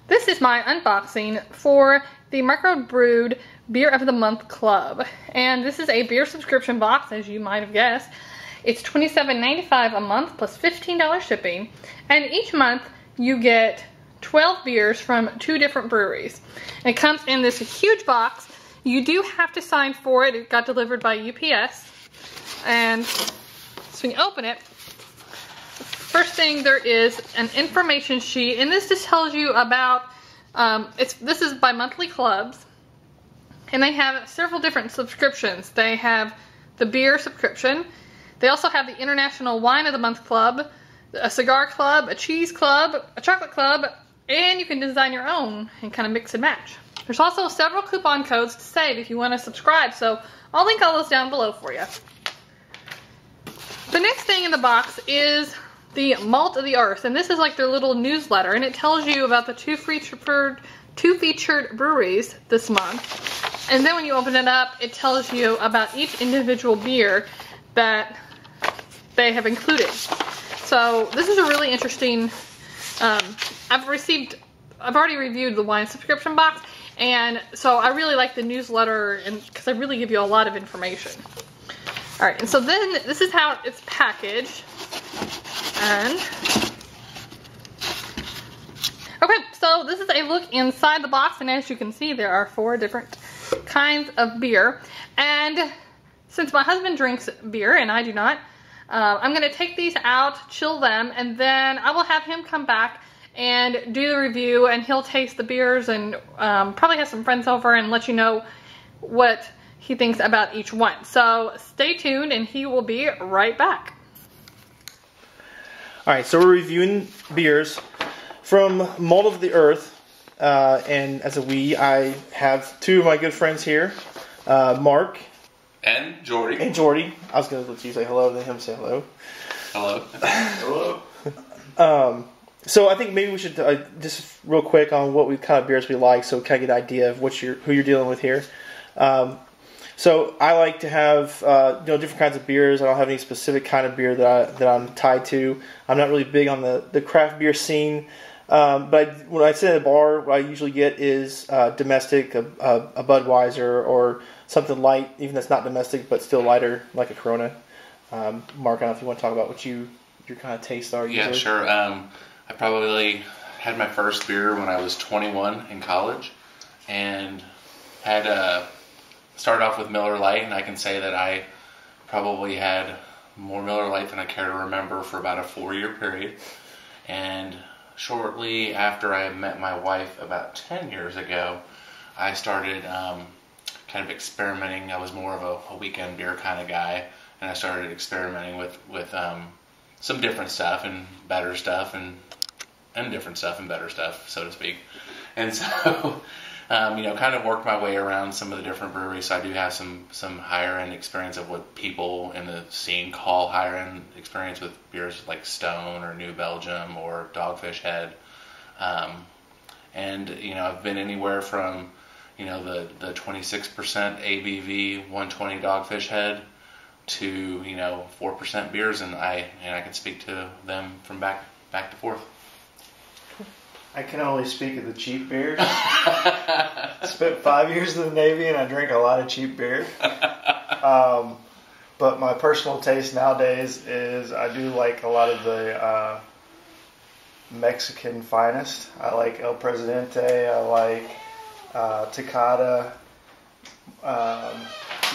This is my unboxing for the Brewed Beer of the Month Club. And this is a beer subscription box, as you might have guessed. It's $27.95 a month plus $15 shipping. And each month you get 12 beers from 2 different breweries. And it comes in this huge box. You do have to sign for it. It got delivered by UPS. And so when you open it, first thing, there is an information sheet, and this just tells you about, this is by monthly clubs, and they have several different subscriptions. They have the beer subscription, they also have the International Wine of the Month Club, a cigar club, a cheese club, a chocolate club, and you can design your own and kind of mix and match. There's also several coupon codes to save if you want to subscribe, so I'll link all those down below for you. The next thing in the box is the Malt of the Earth, and this is like their little newsletter, and it tells you about the two featured breweries this month. And then when you open it up, it tells you about each individual beer that they have included. So this is a really interesting, I've already reviewed the wine subscription box, and so I really like the newsletter, and because they really give you a lot of information. Alright, and so then this is how it's packaged. And okay, so this is a look inside the box, and as you can see, there are 4 different kinds of beer. And since my husband drinks beer and I do not, I'm going to take these out, chill them, and then I will have him come back and do the review, and he'll taste the beers and probably have some friends over and let you know what he thinks about each one. So stay tuned, and he will be right back. Alright, so we're reviewing beers from Malt of the Earth, and as a I have 2 of my good friends here, Mark. And Jordy. I was going to let you say hello, then him say hello. Hello. Hello. So I think maybe we should, just real quick on what kind of beers we like, so we kind of get an idea of who you're dealing with here. So I like to have different kinds of beers. I don't have any specific kind of beer that I'm tied to. I'm not really big on the craft beer scene. But when I sit at a bar, what I usually get is domestic, a Budweiser, or something light, even that's not domestic but still lighter, like a Corona. Mark, I don't know if you want to talk about what your kind of tastes are. Yeah, usually. sure. I probably had my first beer when I was 21 in college, and had started off with Miller Lite, and I can say that I probably had more Miller Lite than I care to remember for about a 4-year period. And shortly after I met my wife about 10 years ago, I started kind of experimenting. I was more of a weekend beer kind of guy, and I started experimenting with some different stuff and better stuff and different stuff and better stuff, so to speak. And so kind of worked my way around some of the different breweries. So I do have some higher end experience of what people in the scene call higher end experience with beers like Stone or New Belgium or Dogfish Head. And I've been anywhere from the 26% ABV 120 Dogfish Head to 4% beers, and I can speak to them from back to forth. I can only speak of the cheap beers. Spent 5 years in the Navy, and I drink a lot of cheap beer. But my personal taste nowadays is I do like a lot of the Mexican finest. I like El Presidente. I like Tecate.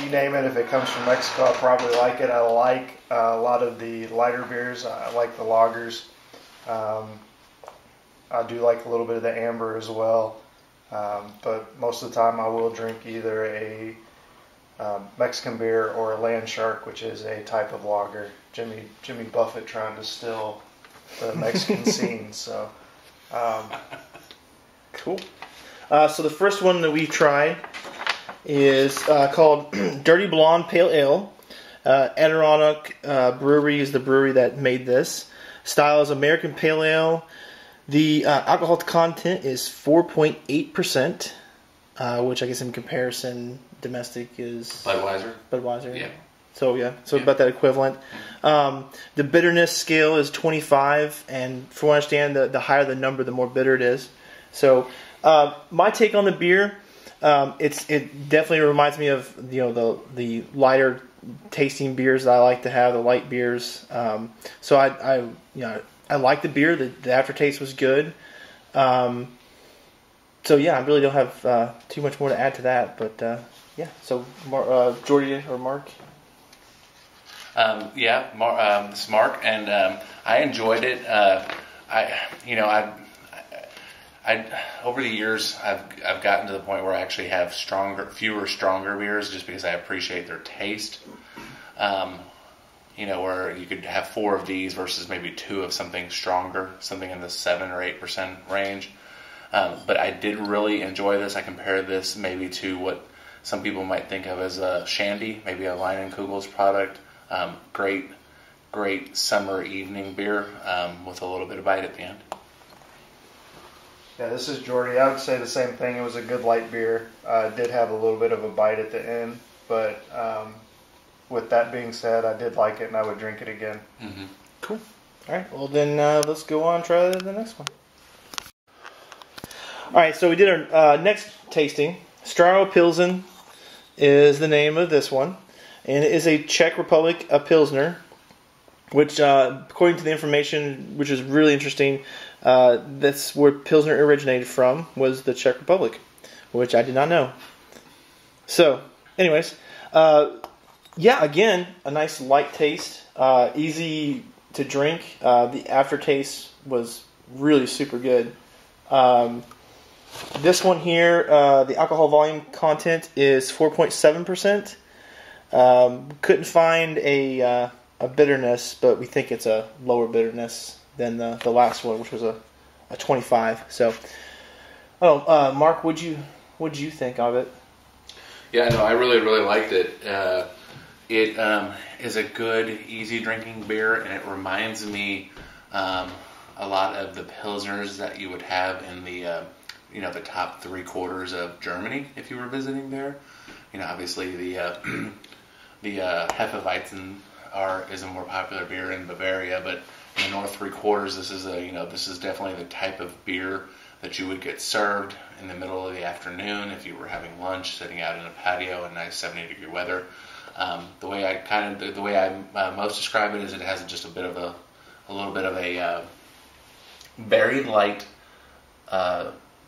You name it. If it comes from Mexico, I'll probably like it. I like a lot of the lighter beers. I like the lagers. I do like a little bit of the amber as well, but most of the time I will drink either a Mexican beer or a Land Shark, which is a type of lager. Jimmy Buffett trying to still the Mexican scene. So cool. So the first one that we've tried is called Dirty Blonde Pale Ale. Adirondack Brewery is the brewery that made this. Style is American Pale Ale. The alcohol content is 4.8%, which I guess in comparison, domestic is Budweiser. Yeah. So about that equivalent. The bitterness scale is 25, and from what I understand, the higher the number, the more bitter it is. So my take on the beer, it definitely reminds me of the lighter tasting beers that I like to have, the light beers. So I like the beer. The aftertaste was good. So yeah, I really don't have too much more to add to that. But yeah, so Jordy or Mark. This is Mark, and I enjoyed it. I over the years I've gotten to the point where I actually have fewer stronger beers, just because I appreciate their taste. Where you could have 4 of these versus maybe 2 of something stronger, something in the 7 or 8% range. But I did really enjoy this. I compared this maybe to what some people might think of as a shandy, maybe a Leinenkugel's product. Great summer evening beer with a little bit of bite at the end. Yeah, this is Jordy. I would say the same thing. It was a good light beer. It did have a little bit of a bite at the end, but with that being said, I did like it and I would drink it again. Mm-hmm. Cool. All right. Well, then let's go on and try the next one. All right. So we did our next tasting. Staro Pilsen is the name of this one, and it is a Czech Republic Pilsner, which, according to the information, which is really interesting, that's where Pilsner originated from, was the Czech Republic, which I did not know. So, anyways, again, a nice light taste, easy to drink. The aftertaste was really super good. This one here, the alcohol volume content is 4.7%. Couldn't find a bitterness, but we think it's a lower bitterness than the last one, which was a 25. So, Mark, what'd you think of it? Yeah, no, I really liked it. It is a good, easy drinking beer, and it reminds me a lot of the pilsners that you would have in the the top 3/4 of Germany if you were visiting there. Obviously the Hefeweizen is a more popular beer in Bavaria, but in the north 3/4, this is definitely the type of beer that you would get served in the middle of the afternoon if you were having lunch, sitting out in a patio in nice 70-degree weather. The way I most describe it is it has just a little bit of a very light,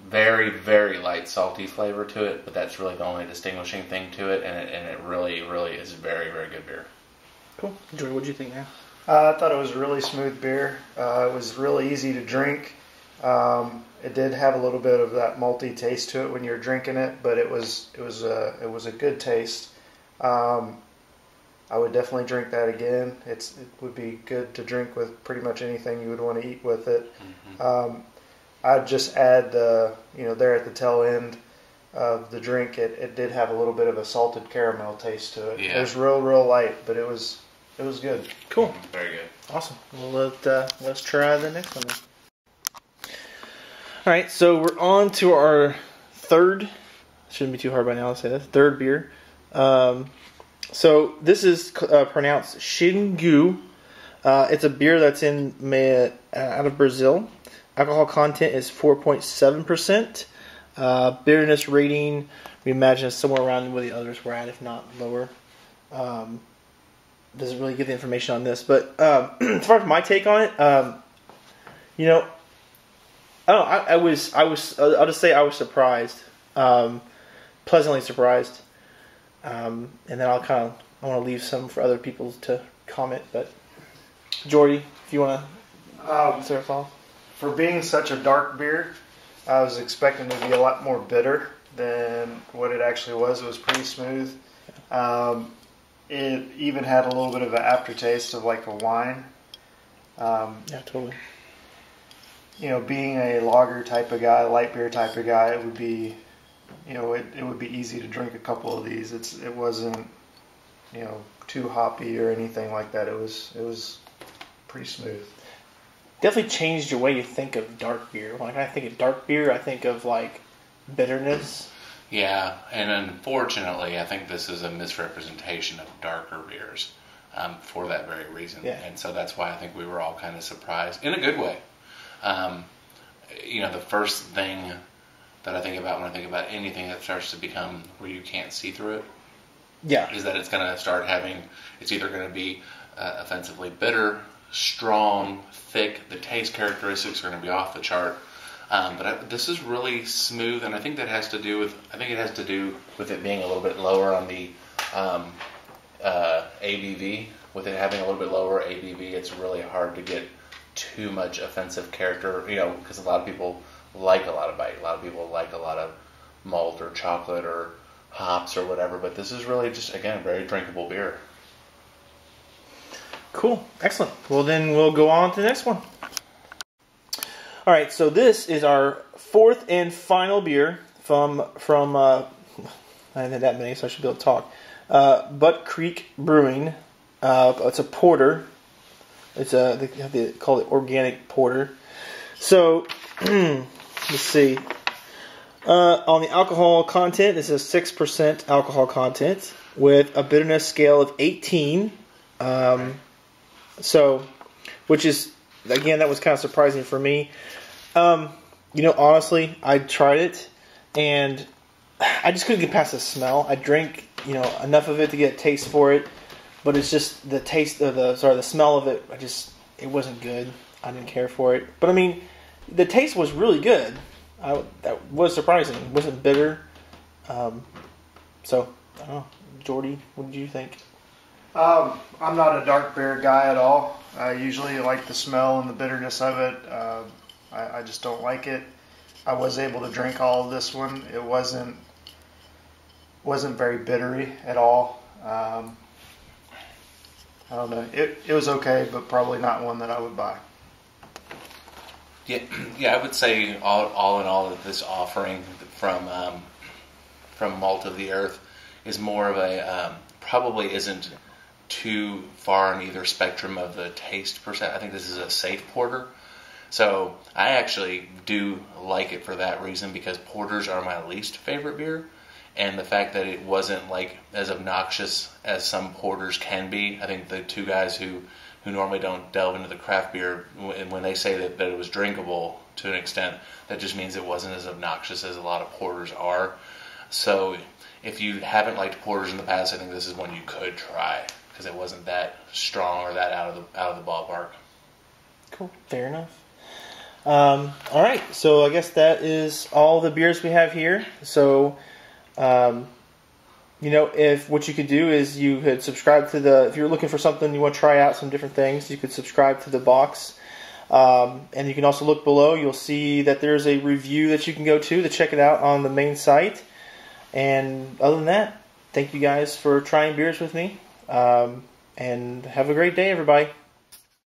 very very light salty flavor to it, but that's really the only distinguishing thing to it, and it really is very very good beer. Cool. Jordy, what did you think now? I thought it was a really smooth beer. It was really easy to drink. It did have a little bit of that malty taste to it when you're drinking it, but it was a good taste. I would definitely drink that again. It would be good to drink with pretty much anything you would want to eat with it. Mm-hmm. I'd just add there at the tail end of the drink, it did have a little bit of a salted caramel taste to it. Yeah. It was real light, but it was good. Cool. Very good. Awesome. Well, let's try the next one then. All right, so we're on to our third. Shouldn't be too hard by now to say this. Third beer. So this is pronounced Xingu. It's a beer that's out of Brazil. Alcohol content is 4.7%. Bitterness rating, we imagine, is somewhere around where the others were at, if not lower. Doesn't really give the information on this, but as far as my take on it, I'll just say I was surprised, pleasantly surprised, and then I want to leave some for other people to comment. But Jordy, if you want to start us off. For being such a dark beer, I was expecting it to be a lot more bitter than what it actually was. It was pretty smooth. It even had a little bit of an aftertaste of like a wine. Yeah, totally. Being a lager type of guy, light beer type of guy, it would be, it would be easy to drink a couple of these. It wasn't, too hoppy or anything like that. It was pretty smooth. Definitely changed your way you think of dark beer. When I think of dark beer, I think of like bitterness. Yeah, and unfortunately, I think this is a misrepresentation of darker beers for that very reason. Yeah. And so that's why I think we were all kind of surprised, in a good way. the first thing that I think about when I think about anything that starts to become where you can't see through it, Yeah. is that it's going to start having, it's either going to be offensively bitter, strong, thick. The taste characteristics are going to be off the chart. This is really smooth, and I think it has to do with it being a little bit lower on the ABV. With it having a little bit lower ABV, it's really hard to get too much offensive character, because a lot of people like a lot of bite. A lot of people like a lot of malt or chocolate or hops or whatever, but this is really just, again, very drinkable beer. Cool. Excellent. Well, then we'll go on to the next one. All right, so this is our fourth and final beer from I haven't had that many, so I should be able to talk. Butt Creek Brewing. It's a porter. They call it organic porter. So, let's see. On the alcohol content, this is 6% alcohol content with a bitterness scale of 18. Which is, again, that was kind of surprising for me. Honestly, I tried it, and I just couldn't get past the smell. I drank, enough of it to get a taste for it, but it's just the taste of the smell of it. It wasn't good. I didn't care for it. But I mean, the taste was really good. That was surprising. It wasn't bitter. So, I don't know. Jordy, what did you think? I'm not a dark beer guy at all. I usually like the smell and the bitterness of it. I just don't like it. I was able to drink all of this one. It wasn't very bittery at all. I don't know. It was okay, but probably not one that I would buy. Yeah, I would say all in all that this offering from Malt of the Earth is more of a probably isn't too far on either spectrum of the taste percent. I think this is a safe porter. So I actually do like it for that reason, because porters are my least favorite beer. And the fact that it wasn't like as obnoxious as some porters can be. I think the two guys who normally don't delve into the craft beer, when they say that it was drinkable to an extent, that just means it wasn't as obnoxious as a lot of porters are. So if you haven't liked porters in the past, I think this is one you could try, because it wasn't that strong or that out of the ballpark. Cool. Fair enough. All right. So I guess that is all the beers we have here. So, if what you could do is you could subscribe to if you're looking for something, you want to try out some different things, you could subscribe to the box. And you can also look below. You'll see that there's a review that you can go to check it out on the main site. And other than that, thank you guys for trying beers with me. And have a great day, everybody.